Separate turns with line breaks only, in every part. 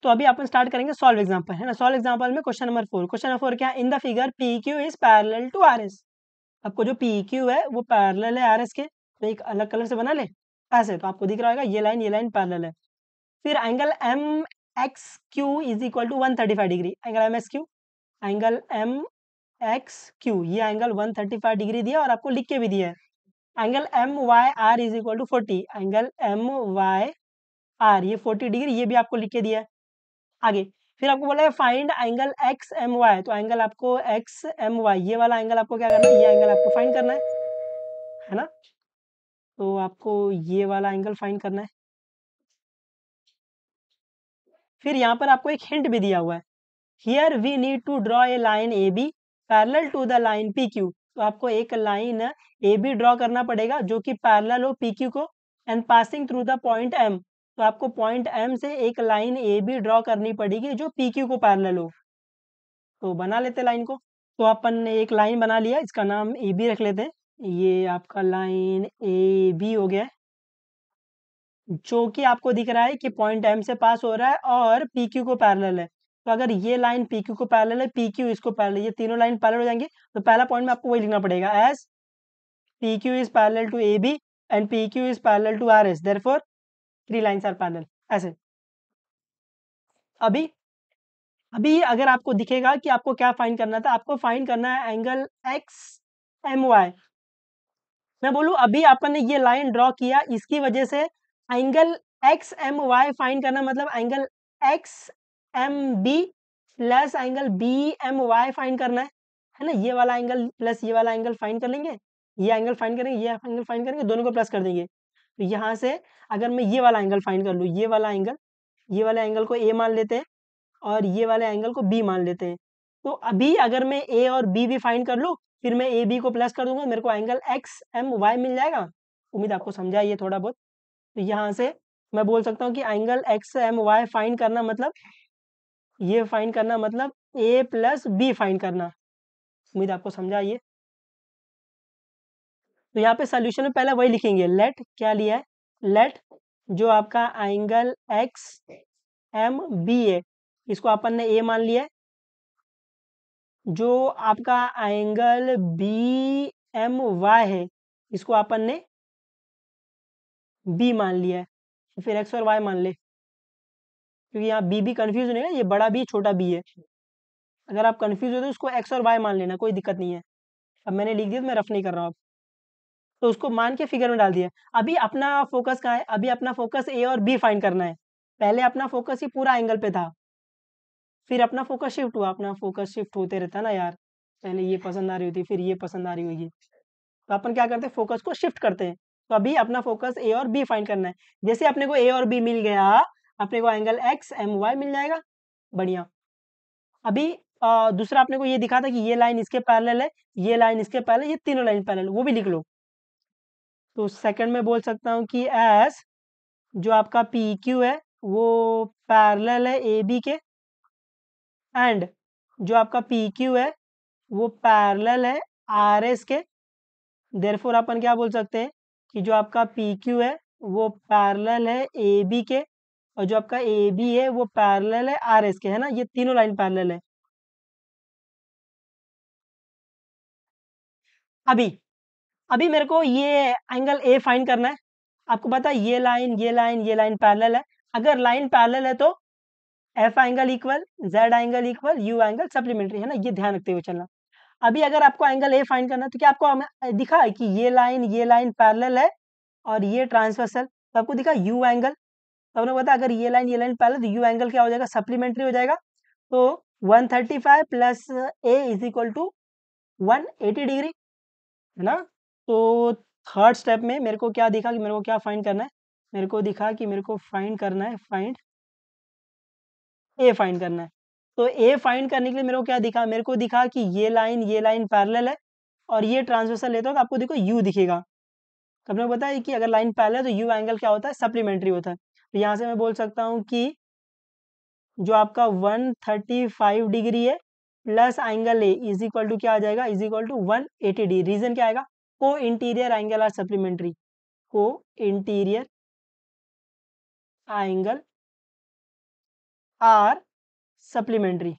तो अभी अपन स्टार्ट करेंगे सॉल्व एग्जांपल, है ना। सॉल्व एग्जांपल में क्वेश्चन नंबर 4, क्वेश्चन नंबर 4 क्या है, in the figure P Q is parallel to R S. आपको जो पी क्यू है वो पैरेलल है आर एस के, तो एक अलग कलर से बना ले ऐसे, तो आपको दिख रहा होगा ये लाइन पैरेलल है। फिर angle M X Q is equal to 135 degree, angle M X Q, angle M X Q ये एंगल 135 डिग्री दिया और आपको लिख के भी दिया है। Angle M Y R is equal to 40, angle M Y R ये 40 डिग्री ये भी आपको लिख के दिया है। आगे फिर आपको बोला है find angle X M Y, तो एंगल आपको एक्स एम वाई ये वाला एंगल आपको क्या करना है, ये एंगल आपको फाइंड करना है ना। तो आपको ये वाला एंगल फाइंड करना है। फिर यहाँ पर आपको एक हिंट भी दिया हुआ है, here we need to draw a line A B parallel to the line P Q. तो आपको एक लाइन ए बी ड्रॉ करना पड़ेगा जो कि पैरेलल हो पी क्यू को, and passing through the point M. तो आपको पॉइंट एम से एक लाइन ए बी ड्रॉ करनी पड़ेगी जो पी क्यू को पैरेलल हो। तो बना लेते लाइन को। तो अपन ने एक लाइन बना लिया, इसका नाम ए बी रख लेते हैं। ये आपका लाइन ए बी हो गया है, जो कि आपको दिख रहा है कि पॉइंट एम से पास हो रहा है और पी क्यू को पैरेलल है। तो अगर ये लाइन पी क्यू को पैरेलल है, पी क्यू इसको पैरेलल, ये तीनों लाइन पैरेलल हो जाएंगे। तो पहला पॉइंट में आपको वही लिखना पड़ेगा, as P Q is parallel to A B and P Q is parallel to R S, therefore three lines are parallel, ऐसे। अभी अभी अगर आपको दिखेगा कि आपको क्या फाइंड करना था, आपको फाइंड करना है एंगल एक्स एम वाई। मैं बोलूँ अभी अपन ने ये लाइन ड्रॉ किया, इसकी वजह से angle X M Y find करना, मतलब angle X M B plus angle B M Y find करना है ना। ये वाला एंगल प्लस ये वाला एंगल फाइंड कर लेंगे, ये एंगल फाइंड करेंगे, ये एंगल फाइंड करेंगे, दोनों को प्लस कर देंगे। तो यहाँ से अगर मैं ये वाला एंगल फाइंड कर लूँ, ये वाला एंगल को ए मान लेते हैं और ये वाले एंगल को बी मान लेते हैं। तो अभी अगर मैं ए और बी भी फाइंड कर लूँ, फिर मैं ए बी को प्लस कर दूंगा, मेरे को एंगल एक्स एम वाई मिल जाएगा। उम्मीद आपको समझा ये थोड़ा बहुत। तो यहाँ से मैं बोल सकता हूँ कि angle X M Y find करना मतलब, ये फाइंड करना मतलब ए प्लस बी फाइंड करना। उम्मीद आपको समझा ये। तो यहाँ पे सोल्यूशन में पहले वही लिखेंगे, लेट क्या लिया है, लेट जो आपका एंगल एक्स एम बी है इसको अपन ने ए मान लिया है, जो आपका एंगल बी एम वाई है इसको अपन ने बी मान लिया है। तो फिर एक्स और वाई मान ले, क्योंकि यहाँ बी भी कंफ्यूज नहीं है, ये बड़ा बी छोटा बी है। अगर आप कंफ्यूज हो तो उसको एक्स और वाई मान लेना, कोई दिक्कत नहीं है। अब मैंने लिख दिया तो मैं रफ नहीं कर रहा हूँ अब। तो उसको मान के फिगर में डाल दिया। अभी अपना फोकस कहाँ है, अभी अपना फोकस ए और बी फाइंड करना है। पहले अपना फोकस ही पूरा एंगल पे था, फिर अपना फोकस शिफ्ट हुआ, अपना फोकस शिफ्ट होते रहता है ना यार। पहले ये पसंद आ रही होती, फिर ये पसंद आ रही होगी, तो अपन क्या करते हैं, फोकस को शिफ्ट करते हैं। तो अभी अपना फोकस ए और बी फाइंड करना है। जैसे अपने को ए और बी मिल गया, अपने को एंगल एक्स एम वाई मिल जाएगा। बढ़िया। अभी दूसरा अपने को ये दिखा था कि ये लाइन इसके पैरेलल है, ये लाइन इसके पैरेलल, ये तीनों लाइन पैरेलल, वो भी लिख लो। तो सेकंड में बोल सकता हूँ कि एस जो आपका पी क्यू है वो पैरेलल है ए बी के, एंड जो आपका पी क्यू है वो पैरेलल है आर एस के। देयरफॉर अपन क्या बोल सकते हैं कि जो आपका पी क्यू है वो पैरेलल है ए बी के, और जो आपका ए बी है वो पैरेलल है आर एस के, है ना। ये तीनों लाइन पैरेलल है। अभी अभी मेरे को ये एंगल ए फाइंड करना है। आपको पता है ये लाइन पैरेलल है। अगर लाइन पैरेलल है तो F angle equal Z angle equal you angle supplementary, है ना। ये ध्यान रखते हुए चलना। अभी अगर आपको एंगल ए फाइंड करना है तो क्या आपको दिखा है कि ये लाइन पैरेलल है और ये ट्रांसवर्सल, तो आपको दिखा यू एंगल। तो आपने पता अगर ये लाइन पैरेलल तो यू एंगल क्या हो जाएगा, सप्लीमेंट्री हो जाएगा। तो 135 plus A is equal to 180 degree, है ना। तो थर्ड स्टेप में मेरे को क्या दिखा कि मेरे को क्या फाइंड करना है, मेरे को दिखा कि मेरे को फाइंड करना है, ए फाइंड करना है। तो ए फाइंड करने के लिए मेरे को क्या दिखा, मेरे को दिखा कि ये लाइन पैरेलल है और ये ट्रांसवर्सल लेता हो तो आपको देखो यू दिखेगा। तो आपने बताया कि अगर लाइन पैरेलल है तो यू एंगल क्या होता है, सप्लीमेंट्री होता है। तो यहाँ से मैं बोल सकता हूँ कि जो आपका 135 डिग्री है plus angle A is equal to क्या आ जाएगा, is equal to 180 degree. Reason क्या आएगा, को इंटीरियर एंगल आर सप्लीमेंट्री, को इंटीरियर एंगल आर सप्लीमेंट्री,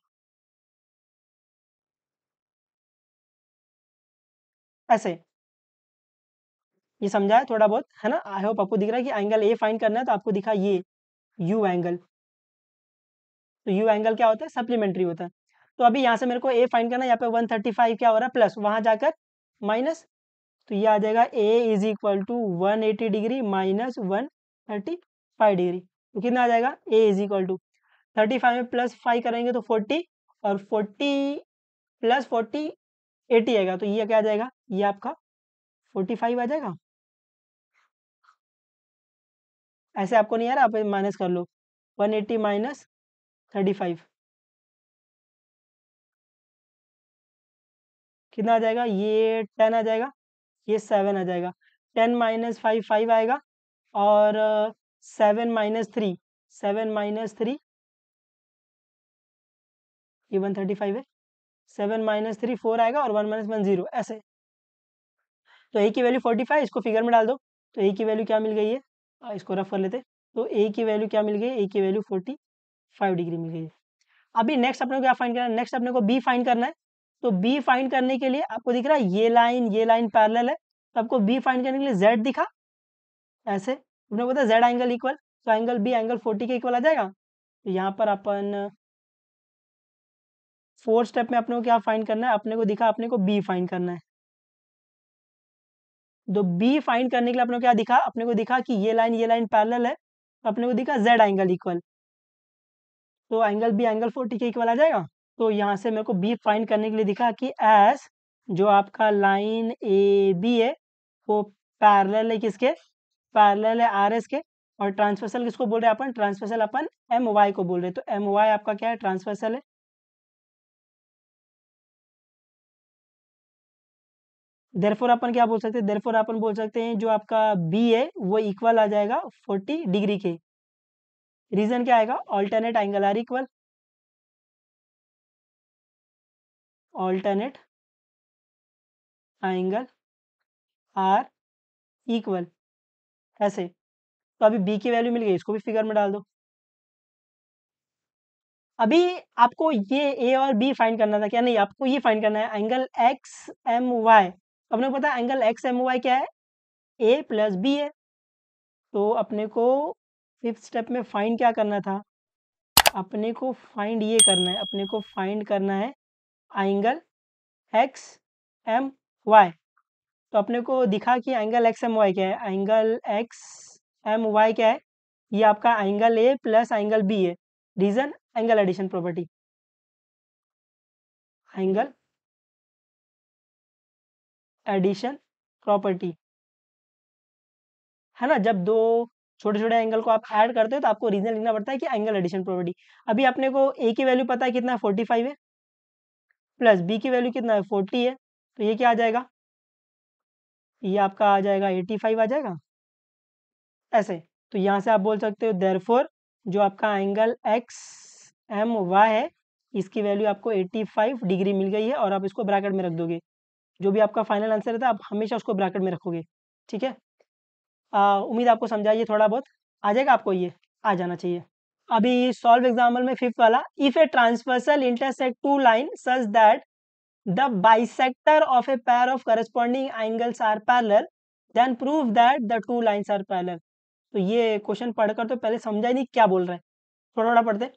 ऐसे। ये समझा है थोड़ा बहुत, है ना? आई होप आपको दिख रहा है कि एंगल ए फाइंड करना है तो आपको दिखा ये यू एंगल। तो यू एंगल क्या होता है? सप्लीमेंट्री होता है। तो अभी यहाँ से मेरे को ए फाइंड करना है, यहाँ पे 135 क्या हो रहा है प्लस, वहाँ जाकर माइनस। तो ये आ जाएगा A is equal to 180 degree minus 135 degree. तो कितना आ जाएगा? ए इज इक्वल टू 35 में प्लस 5 करेंगे तो 40, और 40 प्लस 40 80 आएगा। तो ये क्या आ जाएगा? ये आपका 45 आ जाएगा। ऐसे आपको नहीं आ रहा, आप माइनस कर लो, 180 माइनस 35 कितना आ जाएगा? ये 10 आ जाएगा, ये 7 आ जाएगा। 10 माइनस 5 5 आएगा, और 7 माइनस 3 7 माइनस 3 ये 135 है। 7 माइनस 3 4 आएगा, और 1 माइनस 1 0, ऐसे। तो ए की वैल्यू 45, इसको फिगर में डाल दो। तो ए की वैल्यू क्या मिल गई है? इसको रफ कर लेते। तो ए की वैल्यू क्या मिल गई? ए की वैल्यू 45 डिग्री मिल गई है। अभी नेक्स्ट अपने को क्या फाइंड करना है? नेक्स्ट अपने को बी फाइंड करना है। तो बी फाइंड करने के लिए आपको दिख रहा है ये लाइन पैरेलल है, तो आपको बी फाइंड करने के लिए जेड दिखा, ऐसे अपने को पता है जेड एंगल इक्वल, तो एंगल बी एंगल 40 के इक्वल आ जाएगा। तो यहाँ पर अपन 4 स्टेप में अपने को क्या फाइंड करना है? अपने को दिखा, अपने को बी फाइंड करना है। तो बी फाइंड करने के लिए अपने को क्या दिखा? अपने को दिखा कि ये लाइन पैरेलल है, तो अपने को दिखा जेड एंगल इक्वल, तो एंगल बी एंगल 40 के इक्वल आ जाएगा। तो यहाँ से मेरे को बी फाइंड करने के लिए दिखा कि एस जो आपका लाइन ए बी है वो पैरेलल है किसके? पैरेलल है आर एस के। और ट्रांसवर्सल किसको बोल रहे हैं अपन? ट्रांसवर्सल अपन एम वाई को बोल रहे हैं। तो एम वाई आपका क्या है? ट्रांसवर्सल है। देयरफॉर अपन क्या बोल सकते हैं? देयरफॉर अपन बोल सकते हैं जो आपका बी है वो इक्वल आ जाएगा 40 डिग्री के। रीजन क्या आएगा? Alternate angle are equal, alternate angle are equal, ऐसे। तो अभी बी की वैल्यू मिल गई, इसको भी फिगर में डाल दो। अभी आपको ये ए और बी फाइंड करना था क्या? नहीं, आपको ये फाइंड करना है एंगल एक्स एम वाई। अपने को पता है एंगल एक्स एम वाई क्या है? ए प्लस बी है। तो अपने को फिफ्थ स्टेप में फाइंड क्या करना था? अपने को फाइंड ये करना है, अपने को फाइंड करना है एंगल एक्स एम वाई। तो अपने को दिखा कि एंगल एक्स एम वाई क्या है? एंगल एक्स एम वाई क्या है? ये आपका angle A plus angle B है। Reason? Angle addition property, angle addition property, है ना? जब दो छोटे छोटे एंगल को आप ऐड करते हो तो आपको रीजन लिखना पड़ता है कि एंगल एडिशन प्रॉपर्टी। अभी अपने को ए की वैल्यू पता है कितना है? 45 है, प्लस बी की वैल्यू कितना है? 40 है। तो ये क्या आ जाएगा? ये आपका आ जाएगा 85 आ जाएगा, ऐसे। तो यहाँ से आप बोल सकते हो देयरफॉर जो आपका एंगल एक्स एम वाई है इसकी वैल्यू आपको 85 डिग्री मिल गई है, और आप इसको ब्रैकेट में रख दोगे। जो भी आपका फाइनल आंसर रहता है आप हमेशा उसको ब्रैकेट में रखोगे, ठीक है? उम्मीद आपको समझाइए थोड़ा बहुत, आ जाएगा आपको, ये आ जाना चाहिए। अभी सॉल्व एग्जाम्पल में फिफ्थ वाला, if a transversal intersect two line such that the bisector of a pair of corresponding angles are parallel then prove that the two lines are parallel. तो ये क्वेश्चन पढ़कर तो पहले समझा ही नहीं क्या बोल रहे हैं, थोड़ा थोड़ा पढ़ते।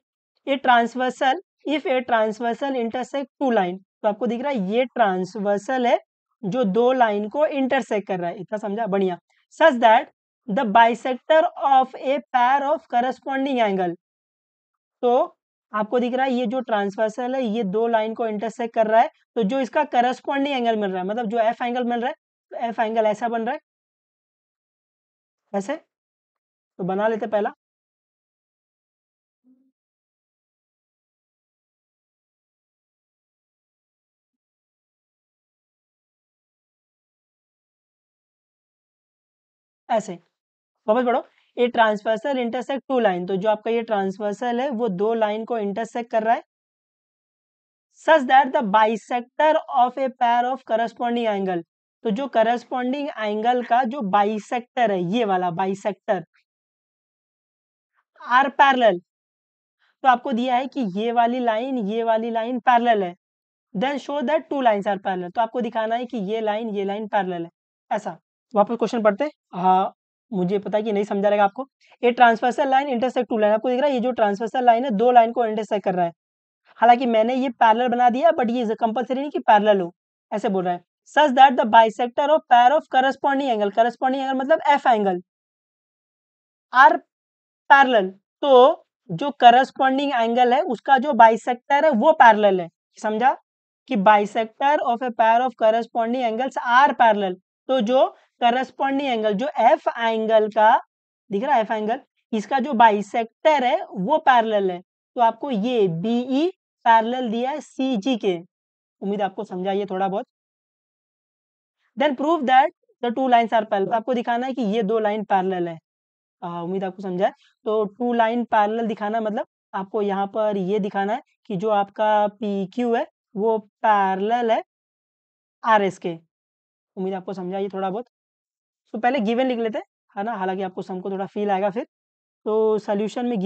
A transversal, if a transversal intersect two line, तो आपको दिख रहा है ये ट्रांसवर्सल है जो दो लाइन को इंटरसेक्ट कर रहा है, इतना समझा? बढ़िया। सच that the bisector of a pair of corresponding angle, तो आपको दिख रहा है ये जो ट्रांसवर्सल है ये दो लाइन को इंटरसेक्ट कर रहा है, तो जो इसका करस्पॉन्डिंग एंगल मिल रहा है, मतलब जो एफ एंगल मिल रहा है, तो एफ एंगल ऐसा बन रहा है, ऐसे। तो बना लेते पहला, ऐसे। वापस पढ़ो। ए ट्रांसवर्सल इंटरसेक्ट टू लाइन, तो जो आपका ये ट्रांसवर्सल है वो दो लाइन को इंटरसेक्ट कर रहा है, सच that the bisector of a pair of corresponding angle, तो जो करस्पॉन्डिंग एंगल का जो बाइसेक्टर है, ये वाला बाइसेक्टर, आर पैरेलल, तो आपको दिया है कि ये वाली लाइन पैरेलल है, then show that two lines are parallel, तो आपको दिखाना है कि ये लाइन पैरेलल है, ऐसा। वापस क्वेश्चन पढ़ते हैं। हाँ, मुझे पता है कि नहीं समझा रहेगा आपको। ये transversal line intersect two line, आपको दिख रहा है ये जो ट्रांसवर्सल लाइन है दो लाइन को इंटरसेक्ट कर रहा है। हालांकि मैंने ये पैरेलल बना दिया, बट ये कंपलसरी नहीं कि पैरेलल हो, ऐसे बोल रहा है। सच दैट द बाइसेक्टर ऑफ पैर ऑफ करस्पॉन्डिंग एंगल मतलब एफ एंगल आर पैरेलल, तो जो करस्पॉन्डिंग एंगल है उसका जो बाइसेक्टर है वो पैरेलल है, समझा? कि bisector of a pair of corresponding angles are parallel, तो जो करस्पॉन्डिंग एंगल जो एफ एंगल का दिख रहा है, एफ एंगल, इसका जो बाइसेक्टर है वो पैरेलल है। तो आपको ये बीई पैरेलल दिया है सीजी के, उम्मीद आपको समझा ये थोड़ा बहुत। Then prove that the two lines are parallel, आपको दिखाना है कि ये दो लाइन पैरेलल है। उम्मीद आपको समझा है। तो टू लाइन पैरेलल दिखाना मतलब आपको यहाँ पर ये दिखाना है कि जो आपका पी क्यू है वो पैरेलल है आर एस के। उम्मीद आपको समझा ये थोड़ा बहुत। तो पहले गिवन लिख लेते हैं, है ना, हालांकि आपको सम को थोड़ा फील आएगा फिर। तो सोल्यूशन में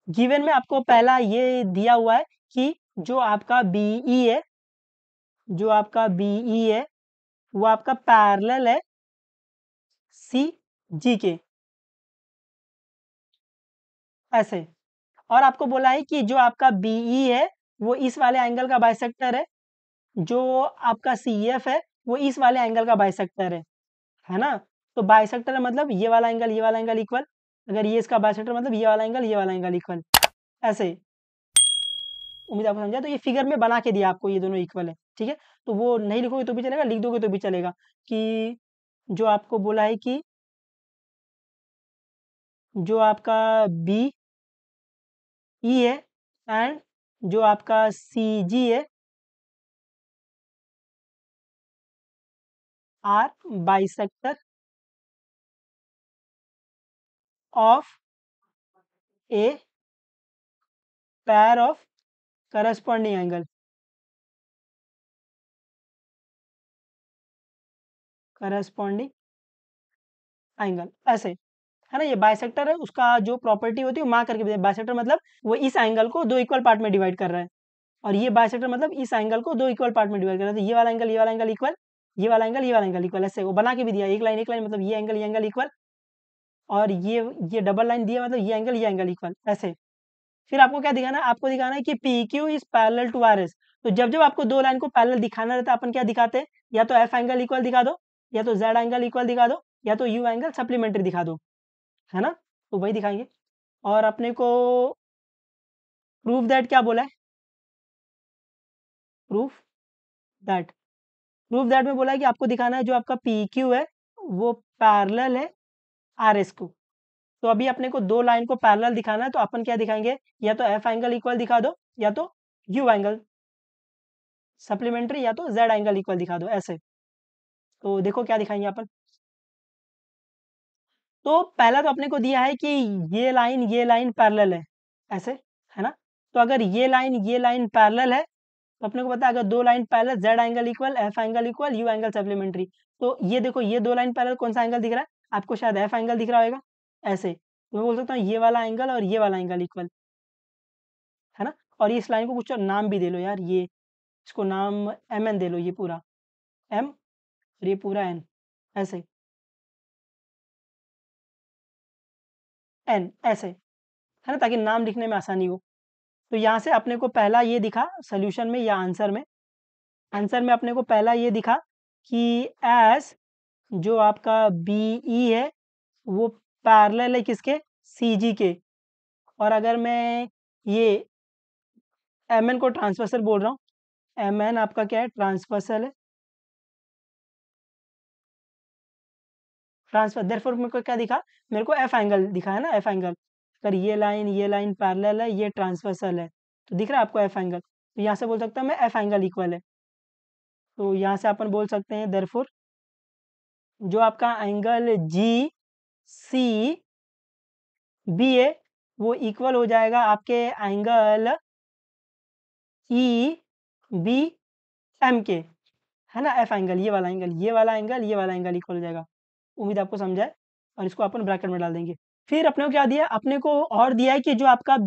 गिवन में आपको पहला ये दिया हुआ है कि जो आपका बीई है, जो आपका बीई है वो आपका पैरेलल है सी जी के, ऐसे। और आपको बोला है कि जो आपका बीई है वो इस वाले एंगल का बाइसेक्टर है, जो आपका सी एफ है वो इस वाले एंगल का बाइसेक्टर है ना? तो बाइसेक्टर मतलब ये वाला एंगल इक्वल, अगर ये इसका बाइसेक्टर मतलब ये वाला एंगल इक्वल, ऐसे। उम्मीद आपको समझा। तो ये फिगर में बना के दिया आपको, ये दोनों इक्वल है, ठीक है। तो वो नहीं लिखोगे तो भी चलेगा, लिख दोगे तो भी चलेगा, कि जो आपको बोला है कि जो आपका बी ई है एंड जो आपका सी जी है are bisector of a pair of corresponding angle, corresponding angle, ऐसे, है ना। ये बाइसेक्टर है, उसका जो प्रॉपर्टी होती है वो मार्क करके, बाइसेक्टर मतलब वो इस एंगल को दो इक्वल पार्ट में डिवाइड कर रहा है, और ये बाइसेक्टर मतलब इस एंगल को दो इक्वल पार्ट में डिवाइड कर रहा है। तो ये वाला एंगल इक्वल, ये वाला एंगल इक्वल, ऐसे वो बना के भी दिया, एक लाइन मतलब ये एंगल इक्वल, और ये डबल लाइन दिया मतलब ये एंगल इक्वल, ऐसे। फिर आपको क्या दिखाना है? आपको दिखाना है कि P Q is parallel to R S. तो जब जब आपको दो लाइन को पैरेलल दिखाना रहता है अपन क्या दिखाते हैं? या तो एफ एंगल इक्वल दिखा दो, या तो जेड एंगल इक्वल दिखा दो, या तो यू एंगल सप्लीमेंट्री दिखा दो, है ना। तो वही दिखाएंगे। और अपने को प्रूफ दैट क्या बोला है? प्रूफ दैट, प्रूफ दैट में बोला है कि आपको दिखाना है जो आपका पी क्यू है वो पैरेलल है आर एस को। तो अभी अपने को दो लाइन को पैरेलल दिखाना है, तो अपन क्या दिखाएंगे? या तो एफ एंगल इक्वल दिखा दो, या तो यू एंगल सप्लीमेंट्री, या तो जेड एंगल इक्वल दिखा दो, ऐसे। तो देखो क्या दिखाएंगे अपन। तो पहला तो अपने को दिया है कि ये लाइन पैरेलल है, ऐसे, है ना। तो अगर ये लाइन पैरेलल है, तो अपने को पता है अगर दो line parallel, Z angle equal, F angle equal, you angle supplementary. तो ये देखो ये दो लाइन पैरेलल, कौन सा एंगल दिख रहा है आपको? शायद एफ एंगल दिख रहा होगा, ऐसे। तो मैं बोल सकता हूँ ये वाला एंगल और ये वाला एंगल इक्वल, है ना। और इस लाइन को कुछ नाम भी दे लो यार, ये इसको नाम एम एन दे लो, ये पूरा एम और ये पूरा एन, ऐसे, एन, ऐसे, है ना, ताकि नाम लिखने में आसानी हो। तो यहाँ से अपने को पहला ये दिखा सोल्यूशन में या आंसर में, आंसर में अपने को पहला ये दिखा कि एस जो आपका बी ई है वो पैरेलल है किसके? सी जी के। और अगर मैं ये एम एन को ट्रांसवर्सल बोल रहा हूँ, एम एन आपका क्या है? ट्रांसवर्सल है, ट्रांसफर। देयरफॉर मेरे को क्या दिखा? मेरे को एफ एंगल दिखा, है ना, एफ एंगल। अगर ये लाइन पैरेलल है, ये ट्रांसवर्सल है, तो दिख रहा है आपको एफ एंगल। तो यहाँ से बोल सकता हूँ मैं एफ एंगल इक्वल है। तो यहाँ से अपन बोल सकते हैं देयरफॉर जो आपका एंगल जी सी बी है वो इक्वल हो जाएगा आपके एंगल ई बी एम के, है ना। एफ एंगल, ये वाला एंगल, ये वाला एंगल, ये वाला एंगल इक्वल हो जाएगा। उम्मीद आपको समझा है। और इसको अपन ब्रैकेट में डाल देंगे। फिर अपने को क्या दिया, अपने को और दिया है कि जो आपका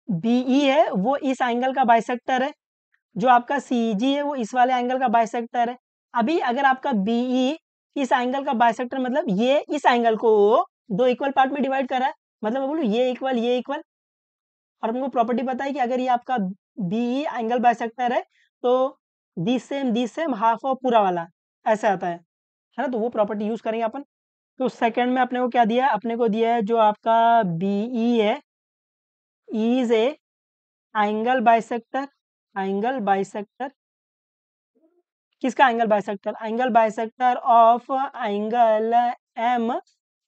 बीई है वो इस एंगल का बाइसेक्टर है, जो आपका सीजी है वो इस वाले एंगल का बाइसेक्टर है। अभी अगर आपका बीई इस एंगल का बाइसेक्टर मतलब ये इस एंगल को दो इक्वल पार्ट में डिवाइड कर रहा है, मतलब मैं बोलूँ ये इक्वल, और हमको प्रॉपर्टी पता है कि अगर ये आपका बीई एंगल बाइसेक्टर है तो दिस सेम हाफ ऑफ पूरा वाला ऐसे आता है ना, तो वो प्रॉपर्टी यूज करेंगे अपन। तो सेकंड में अपने को क्या दिया है, अपने को दिया है जो आपका बीई है is a angle bisector, angle bisector किसका angle bisector, angle bisector of angle M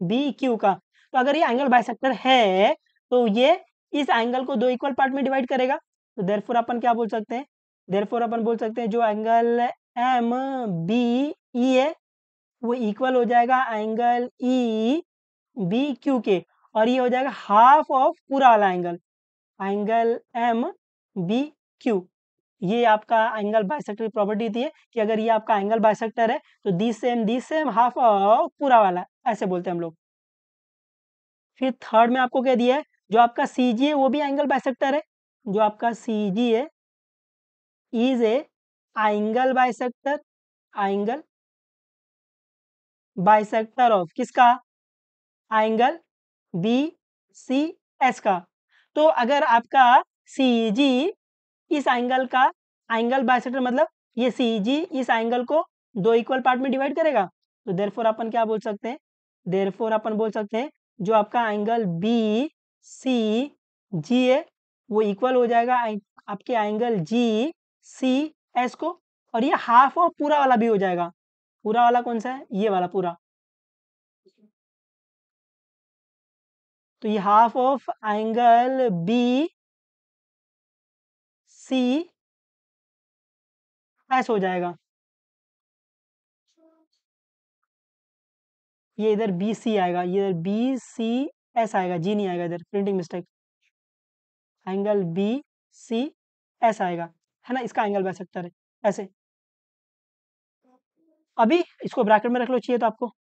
B Q का। तो अगर ये एंगल बाइसेक्टर है तो ये इस एंगल को दो इक्वल पार्ट में डिवाइड करेगा, तो देयरफॉर अपन क्या बोल सकते हैं, देयरफॉर अपन बोल सकते हैं जो एंगल एम बी ई है वो इक्वल हो जाएगा एंगल ई बी क्यू के, और ये हो जाएगा हाफ ऑफ पूरा वाला angle, angle M B Q. ये आपका एंगल बाइसेक्टर की प्रॉपर्टी थी कि अगर ये आपका एंगल बाइसेक्टर है तो दिस सेम हाफ ऑफ पूरा वाला, ऐसे बोलते हैं हम लोग। फिर थर्ड में आपको क्या दिया है, जो आपका सी जी है वो भी एंगल बाइसेक्टर है, जो आपका सी जी है is a angle bisector, angle bisector of किसका, एंगल बी सी एस का। तो अगर आपका सी जी इस एंगल का एंगल बाइसेक्टर मतलब ये सी जी इस एंगल को दो इक्वल पार्ट में डिवाइड करेगा, तो देयरफॉर अपन क्या बोल सकते हैं, देयरफॉर अपन बोल सकते हैं जो आपका एंगल बी सी जी है वो इक्वल हो जाएगा आपके एंगल जी सी एस को, और ये हाफ ऑफ पूरा वाला भी हो जाएगा। पूरा वाला कौन सा है, ये वाला पूरा, तो ये half of angle B C S हो जाएगा। ये इधर बी सी आएगा, ये इधर बी सी एस आएगा, जी नहीं आएगा, इधर printing mistake, angle B C S आएगा, है ना, इसका एंगल बाइसेक्टर है ऐसे। अभी इसको ब्रैकेट में रख लो चाहिए तो आपको।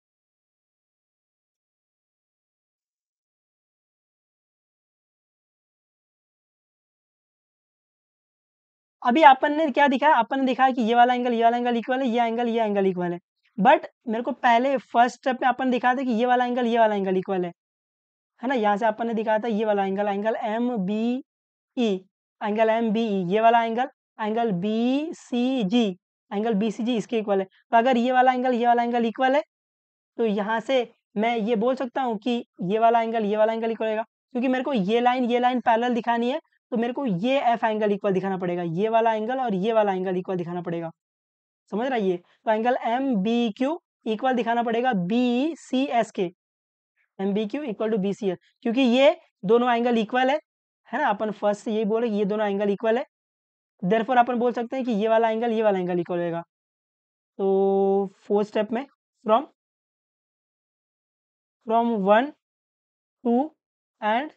अभी अपन ने क्या दिखाया, अपन ने दिखाया कि ये वाला एंगल इक्वल है, ये एंगल इक्वल है, बट मेरे को पहले फर्स्ट स्टेप में अपन दिखाया था कि ये वाला एंगल इक्वल है ना, यहाँ से अपन ने दिखाया था ये वाला angle, angle M B E, angle M B E ये वाला angle, angle B C G, angle B C G इसके इक्वल है। तो अगर ये वाला एंगल इक्वल है तो यहाँ से मैं ये बोल सकता हूँ कि ये वाला एंगल इक्वल होगा, क्योंकि मेरे को ये लाइन पैरेलल दिखानी है, तो मेरे को ये एफ एंगल इक्वल दिखाना पड़ेगा, ये वाला एंगल और ये वाला एंगल इक्वल दिखाना पड़ेगा, समझ रहा है ये। तो angle M B Q equal दिखाना पड़ेगा बी सी एस के, M B Q equal to B C S, क्योंकि ये दोनों एंगल इक्वल है ना, अपन फर्स्ट से यही बोले कि ये दोनों एंगल इक्वल है, देयरफॉर अपन बोल सकते हैं कि ये वाला एंगल इक्वल होगा। तो फोर्थ स्टेप में फ्रॉम फ्रॉम 1 2 एंड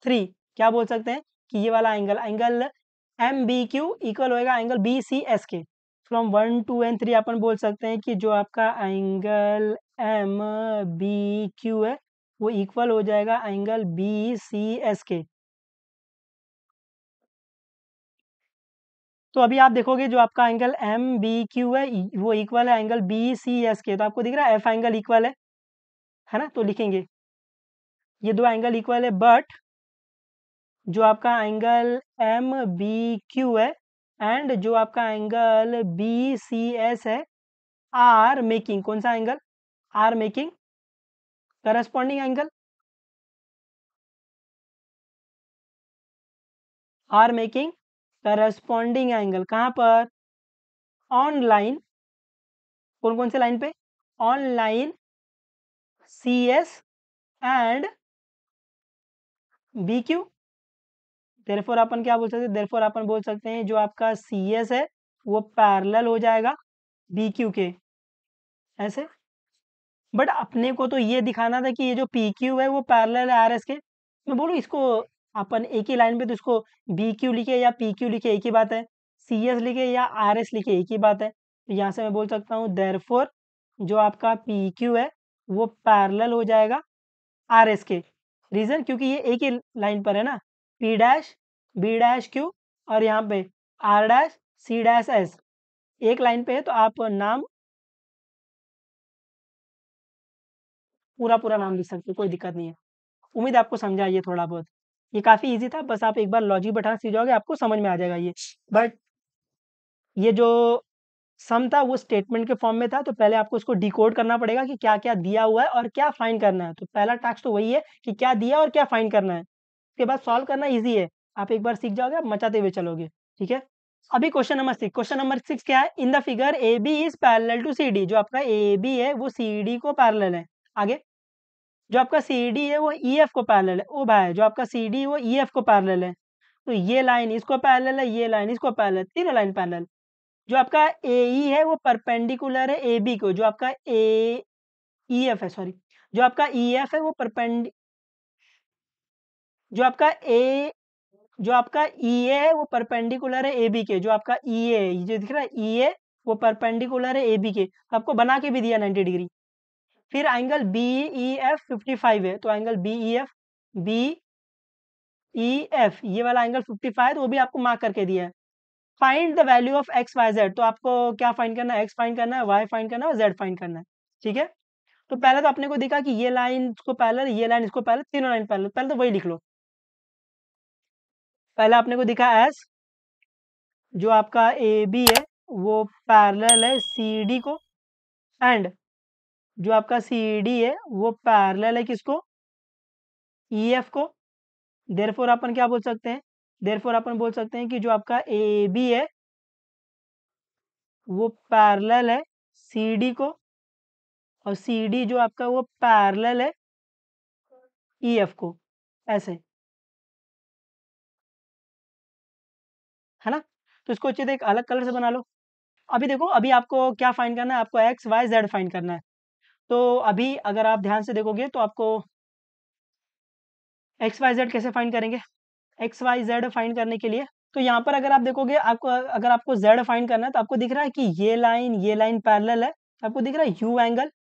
3 क्या बोल सकते हैं कि ये वाला angle, angle M B Q equal होएगा एंगल बी सी एस के। फ्रॉम 1 2 एंड 3 अपन बोल सकते हैं कि जो आपका एंगल एम बी क्यू है वो इक्वल हो जाएगा एंगल बी सी एस के। तो अभी आप देखोगे जो आपका एंगल एम बी क्यू है वो इक्वल है एंगल बी सी एस के, तो आपको दिख रहा है एफ एंगल इक्वल है ना, तो लिखेंगे ये दो एंगल इक्वल है, बट जो आपका एंगल एम बी क्यू है एंड जो आपका एंगल बी सी एस है आर मेकिंग कौन सा angle, are making corresponding angle, are making corresponding angle कहाँ पर, ऑनलाइन, कौन कौन से लाइन पे, on line C S and B Q. Therefore अपन क्या बोल सकते हैं, देयरफॉर अपन बोल सकते हैं जो आपका सी एस है वो पैरेलल हो जाएगा बी क्यू के ऐसे। बट अपने को तो ये दिखाना था कि ये जो पी क्यू है वो पैरेलल है आर एस के, मैं बोलूँ इसको अपन एक ही लाइन पे, तो इसको बी क्यू लिखे या पी क्यू लिखे एक ही बात है, सी एस लिखे या आर एस लिखे एक ही बात है, तो यहाँ से मैं बोल सकता हूँ देयरफॉर जो आपका पी क्यू है वो पैरेलल हो जाएगा आर एस के। रीजन क्योंकि ये एक ही लाइन पर है ना, P dash B dash Q और यहाँ पे R dash C dash S एक लाइन पे है, तो आप नाम पूरा पूरा नाम लिख सकते हो, कोई दिक्कत नहीं है। उम्मीद है आपको समझा ये थोड़ा बहुत। ये काफ़ी ईज़ी था, बस आप एक बार लॉजिक बैठाना सीख जाओगे, आपको समझ में आ जाएगा ये। बट ये जो सम था वो स्टेटमेंट के फॉर्म में था, तो पहले आपको उसको डिकोड करना पड़ेगा कि क्या-क्या दिया हुआ है और क्या फाइंड करना है। तो पहला टास्क तो वही है कि क्या दिया और क्या फाइंड करना है। उसके बाद सॉल्व करना ईज़ी है। आप एक बार सीख जाओगे, आप मचाते हुए चलोगे, ठीक है? अभी क्वेश्चन नंबर 6 क्या है? In the figure AB is parallel to CD जो आपका AB है वो CD को पैरेलल है। आगे जो आपका CD है वो EF को पैरेलल है। ओ भाई जो आपका CD वो EF को पैरेलल है। तो ये लाइन इसको पैरेलल है, ये लाइन इसको पैरेलल है, तीनों लाइन पैरेलल। जो आपका AE है वो परपेंडिकुलर है AB को, जो आपका EF है सॉरी, जो आपका EF है वो परपेंडि जो आपका ए जो आपका EA है वो परपेंडिकुलर है AB के, जो आपका EA है, ये जो दिख रहा है EA वो परपेंडिकुलर है AB के, तो आपको बना के भी दिया 90 डिग्री। फिर एंगल BEF 55 है, तो एंगल BEF ये वाला एंगल 55 है, तो वो भी आपको मार्क करके दिया है। Find the value of X Y Z, तो आपको क्या फाइंड करना है? एक्स फाइंड करना है, वाई फाइंड करना है और जेड फाइंड करना है, ठीक है? तो पहले तो अपने को दिखा कि ये लाइन इसको पैरेलल, ये लाइन इसको पैरेलल, तीनों लाइन पैरेलल, पहले तो वही लिख लो। पहले अपने को दिखा एस जो आपका ए बी है वो पैरेलल है सी डी को, एंड जो आपका सी डी है वो पैरेलल है किसको? ई एफ को। देयरफॉर अपन क्या बोल सकते हैं? देयरफॉर अपन बोल सकते हैं कि जो आपका ए बी है वो पैरेलल है सी डी को, और सी डी जो आपका वो पैरेलल है ई एफ को, ऐसे, है ना? तो इसको अच्छे से एक अलग कलर से बना लो। अभी देखो, अभी आपको क्या फाइंड करना है? आपको एक्स वाई जेड फाइंड करना है। तो अभी अगर आप ध्यान से देखोगे तो आपको एक्स वाई जेड कैसे फाइंड करेंगे? एक्स वाई जेड फाइंड करने के लिए तो यहाँ पर अगर आप देखोगे, आपको अगर आपको जेड फाइंड करना है तो आपको दिख रहा है कि ये लाइन पैरेलल है, आपको दिख रहा है यू एंगल।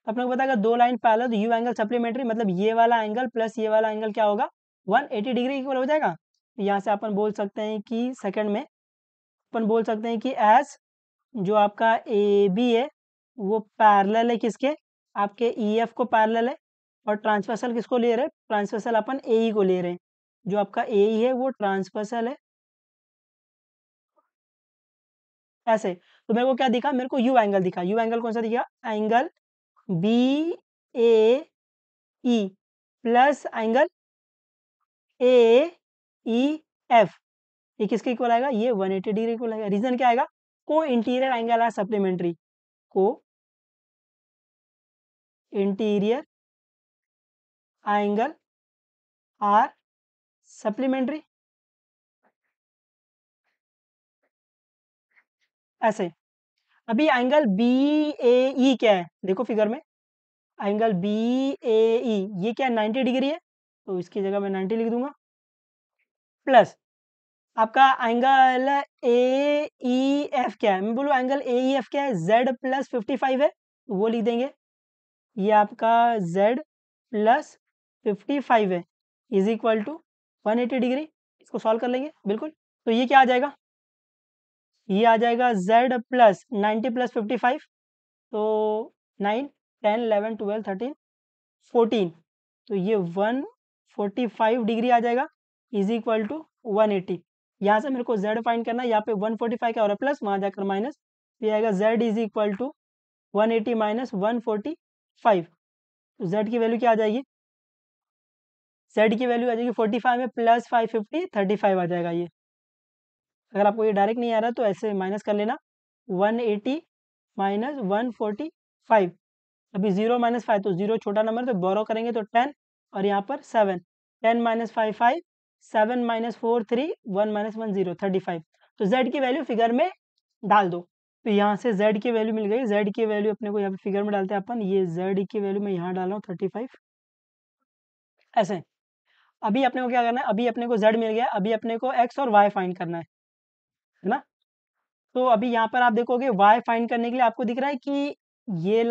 अपने को पता है अगर दो लाइन पैरेलल तो यू एंगल सप्लीमेंट्री, मतलब ये वाला एंगल प्लस ये वाला एंगल क्या होगा? 180 डिग्री इक्वल हो जाएगा। तो यहाँ से अपन बोल सकते हैं कि सेकंड में अपन बोल सकते हैं कि एज जो आपका ए बी है वो पैरेलल है किसके? आपके ई एफ को पैरेलल है, और ट्रांसवर्सल किसको ले रहे हैं? ट्रांसवर्सल अपन ए ई को ले रहे हैं। जो आपका ए ई है वो ट्रांसवर्सल है, ऐसे। तो मेरे को क्या दिखा? मेरे को यू एंगल दिखा। यू एंगल कौन सा दिखा? Angle B A E plus angle A E F, ये किसके इक्वल आएगा? ये 180 डिग्री इक्वल आएगा। रीजन क्या आएगा? को इंटीरियर एंगल है सप्लीमेंट्री, को इंटीरियर एंगल आर सप्लीमेंट्री, ऐसे। अभी एंगल बी ए ई क्या है? देखो फिगर में, एंगल बी ए ई ये क्या है? 90 डिग्री है, तो इसकी जगह मैं 90 लिख दूंगा, प्लस आपका एंगल ए ई एफ क्या है? मैं बोलूँ एंगल ए ई एफ क्या है? जेड प्लस 55 है, तो वो लिख देंगे। ये आपका जेड प्लस 55 है इज इक्वल टू 180 डिग्री। इसको सॉल्व कर लेंगे बिल्कुल। तो ये क्या आ जाएगा? ये आ जाएगा जेड प्लस 90 प्लस 55, तो 9 10 11 12 13 14, तो ये 145 डिग्री आ जाएगा इज इक्वल टू 180। यहाँ से मेरे को z फाइंड करना है, यहाँ पे 145 क्या हो रहा है? प्लस, वहाँ जाकर माइनस, तो ये आएगा z is equal to 180 minus 145। तो z की वैल्यू क्या आ जाएगी? z की वैल्यू आ जाएगी 45 में प्लस 550 35 आ जाएगा ये। अगर आपको ये डायरेक्ट नहीं आ रहा तो ऐसे माइनस कर लेना, 180 माइनस 145, अभी 0 माइनस 5 तो 0 छोटा नंबर, तो बोरो करेंगे तो 10, और यहाँ पर 7, 10 माइनस 5 5, 7 माइनस 4 3, 1 माइनस 1 0, 35। तो z की वैल्यू फिगर में डाल दो। तो यहाँ से z की वैल्यू मिल गई। z की वैल्यू अपने को यहाँ पे फिगर में डालते हैं अपन, ये z की वैल्यू मैं यहाँ डाल रहा हूँ 35, ऐसे। अभी अपने को क्या करना है? अभी अपने को z मिल गया, अभी अपने को x और y फाइंड करना है ना? तो अभी यहाँ पर आप देखोगे y फाइंड करने के लिए आपको दिख रहा है कि ये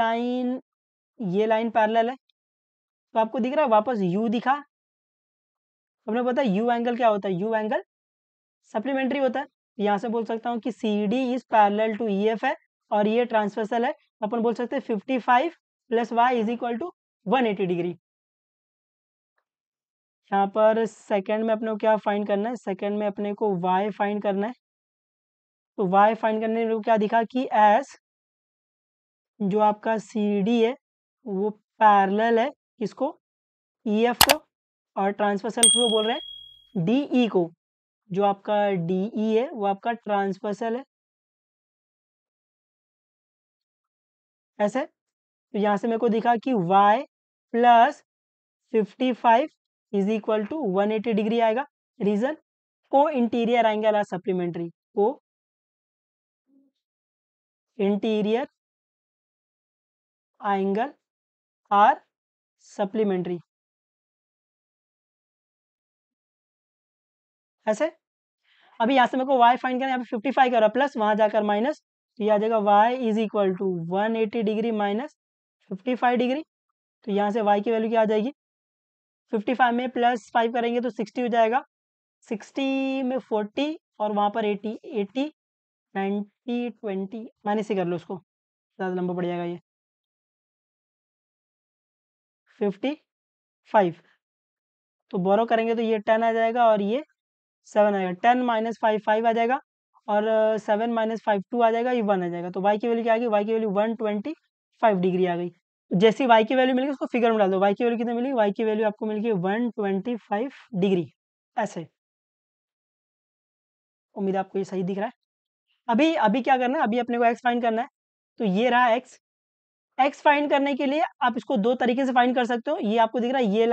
लाइन पैरेलल है, तो आपको दिख रहा है वापस यू दिखा। अपने पता है यू एंगल क्या होता है, यू एंगल सप्लीमेंट्री होता है। यहाँ से बोल सकता हूँ कि C D is parallel to E F है और ये ट्रांसवर्सल है। अपन बोल सकते हैं 55 plus Y is equal to 180 degree. यहाँ पर सेकंड में अपने को क्या फाइंड करना है, सेकंड में अपने को y फाइंड करना है। तो y फाइंड करने में क्या दिखा कि एस जो आपका सी डी है वो पैरेलल है किसको, ई एफ को, और ट्रांसवर्सल को बोल रहे हैं डी ई को। जो आपका डी ई है वो आपका ट्रांसवर्सल है ऐसे। तो यहाँ से मेरे को दिखा कि y plus 55 is equal to 180 degree आएगा। रीजन, को इंटीरियर एंगल आर सप्लीमेंट्री, को इंटीरियर एंगल आर सप्लीमेंट्री ऐसे। अभी यहाँ से मेरे को y फाइंड करना है, यहाँ पे 55 कर रहा प्लस वहां जाकर माइनस, तो ये आ जाएगा y is equal to 180 degree minus 55 degree. तो यहाँ से y की वैल्यू क्या आ जाएगी, 55 में प्लस 5 करेंगे तो 60 हो जाएगा, 60 में 40 और वहाँ पर 80, 80 90 20 माइनस ही कर लो उसको, ज़्यादा लंबा पड़ जाएगा ये, 55। तो बोरो करेंगे तो ये 10 आ जाएगा और ये 7 आएगा, 10 माइनस 5 5 आ जाएगा और 7 माइनस 5 2 आ जाएगा, ये 1 आ जाएगा। तो y की वैल्यू क्या आ गई, y की वैल्यू 125 डिग्री आ गई। तो जैसे ही y की वैल्यू मिलेगी उसको फिगर में डाल दो, y की वैल्यू कितनी मिली, y की वैल्यू आपको मिल गई 125 डिग्री ऐसे। उम्मीद है आपको ये सही दिख रहा है। अभी अभी क्या करना है, अभी अपने को x फाइंड करना है। तो ये रहा x, x फाइंड करने के लिए आप इसको दो तरीके से फाइंड कर सकते हो। ये आपको दिख रहा है ये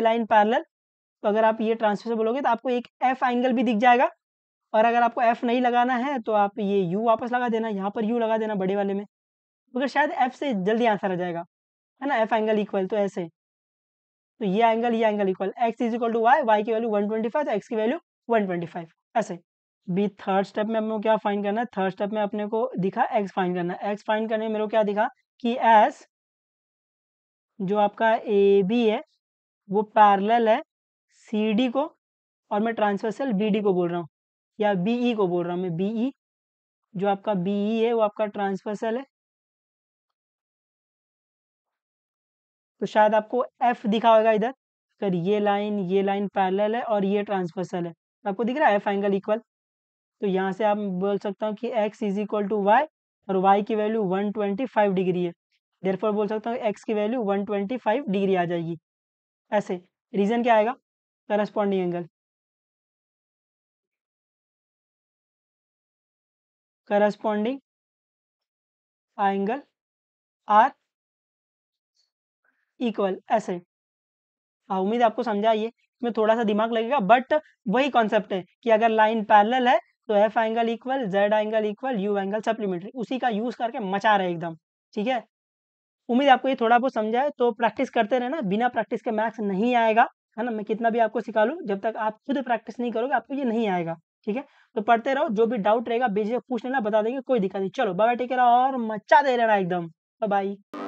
लाइन पैरेलल, तो अगर आप ये ट्रांसफर बोलोगे तो आपको एक f एंगल भी दिख जाएगा। और अगर आपको f नहीं लगाना है तो आप ये u वापस लगा देना, यहाँ पर u लगा देना बड़े वाले में, मगर शायद f से जल्दी आंसर आ जाएगा, है ना। f एंगल इक्वल तो ऐसे, तो ये angle equal x is equal to Y, Y की वैल्यू 125 तो x की वैल्यू 125 ऐसे। बी थर्ड स्टेप में अपने को क्या फाइंड करना है, थर्ड स्टेप में अपने को दिखा x फाइंड करना है। x फाइंड करने में मेरे को क्या दिखा कि s जो आपका ए बी है वो पैरेलल है सी डी को, और मैं ट्रांसवर्सल बी डी को बोल रहा हूँ या बी ई को बोल रहा हूँ मैं, बी ई जो आपका बी ई है वो आपका ट्रांसवर्सल है। तो शायद आपको एफ दिखा होगा इधर, अगर ये लाइन पैरेलल है और ये ट्रांसवर्सल है, तो आपको दिख रहा है एफ एंगल इक्वल। तो यहाँ से आप बोल सकता हूँ कि x is equal to Y और y की वैल्यू 125 डिग्री है, देयरफॉर बोल सकता हूँ x की वैल्यू 125 डिग्री आ जाएगी ऐसे। रीजन क्या आएगा, corresponding angle, corresponding angle are equal ऐसे। हाँ उम्मीद है आपको समझा, ये इसमें थोड़ा सा दिमाग लगेगा बट वही कॉन्सेप्ट है कि अगर लाइन पैरेलल है तो F angle equal Z angle equal you angle supplementary, उसी का यूज करके मचा रहे एकदम, ठीक है। उम्मीद है आपको ये थोड़ा बहुत समझा है, तो प्रैक्टिस करते रहना, बिना प्रैक्टिस के मैथ्स नहीं आएगा, है ना। मैं कितना भी आपको सिखा लूँ, जब तक आप खुद प्रैक्टिस नहीं करोगे आपको ये नहीं आएगा, ठीक है। तो पढ़ते रहो, जो भी डाउट रहेगा बेझिझक पूछ लेना, बता देंगे, कोई दिक्कत नहीं। चलो बाय बाय, टेक केयर और मचा दे रहना एकदम, बाय बाय।